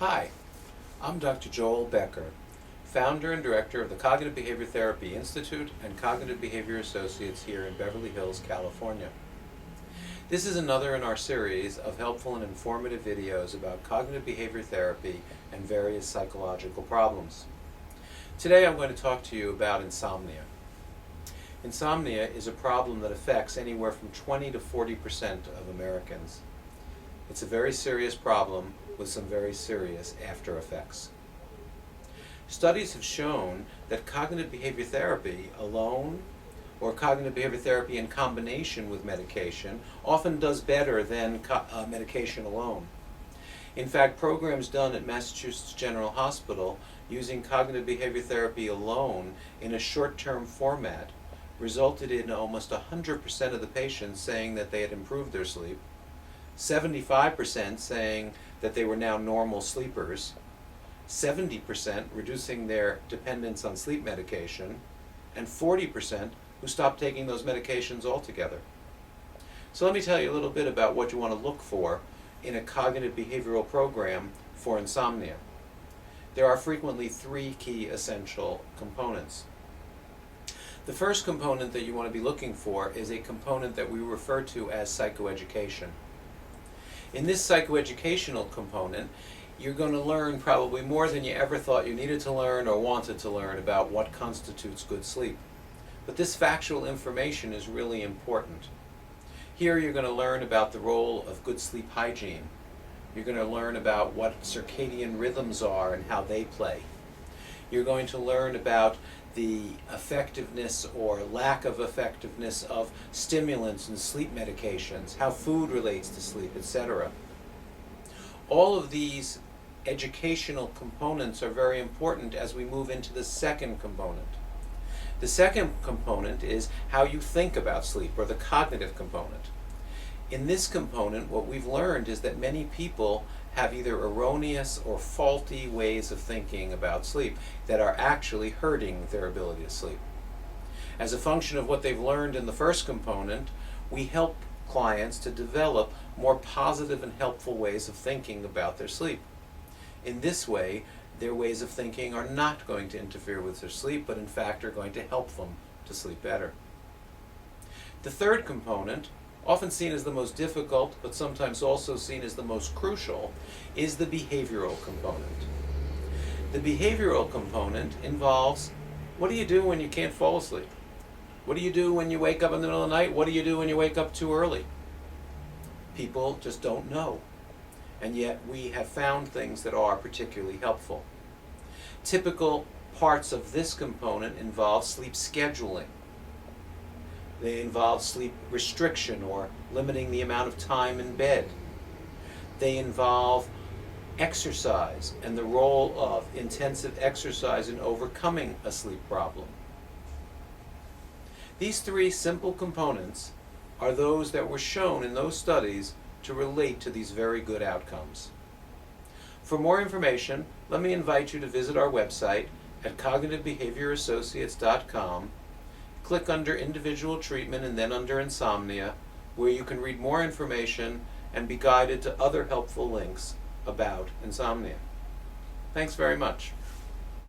Hi, I'm Dr. Joel Becker, founder and director of the Cognitive Behavior Therapy Institute and Cognitive Behavior Associates here in Beverly Hills, California. This is another in our series of helpful and informative videos about cognitive behavior therapy and various psychological problems. Today I'm going to talk to you about insomnia. Insomnia is a problem that affects anywhere from 20 to 40% of Americans. It's a very serious problem with some very serious after effects. Studies have shown that cognitive behavior therapy alone or cognitive behavior therapy in combination with medication often does better than medication alone. In fact, programs done at Massachusetts General Hospital using cognitive behavior therapy alone in a short-term format resulted in almost 100% of the patients saying that they had improved their sleep, 75% saying that they were now normal sleepers, 70% reducing their dependence on sleep medication, and 40% who stopped taking those medications altogether. So let me tell you a little bit about what you want to look for in a cognitive behavioral program for insomnia. There are frequently three key essential components. The first component that you want to be looking for is a component that we refer to as psychoeducation. In this psychoeducational component, you're going to learn probably more than you ever thought you needed to learn or wanted to learn about what constitutes good sleep. But this factual information is really important. Here you're going to learn about the role of good sleep hygiene. You're going to learn about what circadian rhythms are and how they play. You're going to learn about the effectiveness or lack of effectiveness of stimulants and sleep medications, how food relates to sleep, etc. All of these educational components are very important as we move into the second component. The second component is how you think about sleep, or the cognitive component. In this component, what we've learned is that many people have either erroneous or faulty ways of thinking about sleep that are actually hurting their ability to sleep. As a function of what they've learned in the first component, we help clients to develop more positive and helpful ways of thinking about their sleep. In this way, their ways of thinking are not going to interfere with their sleep, but in fact are going to help them to sleep better. The third component, often seen as the most difficult, but sometimes also seen as the most crucial, is the behavioral component. The behavioral component involves, what do you do when you can't fall asleep? What do you do when you wake up in the middle of the night? What do you do when you wake up too early? People just don't know. And yet we have found things that are particularly helpful. Typical parts of this component involve sleep scheduling. They involve sleep restriction or limiting the amount of time in bed. They involve exercise and the role of intensive exercise in overcoming a sleep problem. These three simple components are those that were shown in those studies to relate to these very good outcomes. For more information, let me invite you to visit our website at cognitivebehaviораssociates.com. Click under Individual Treatment and then under Insomnia, where you can read more information and be guided to other helpful links about insomnia. Thanks very much.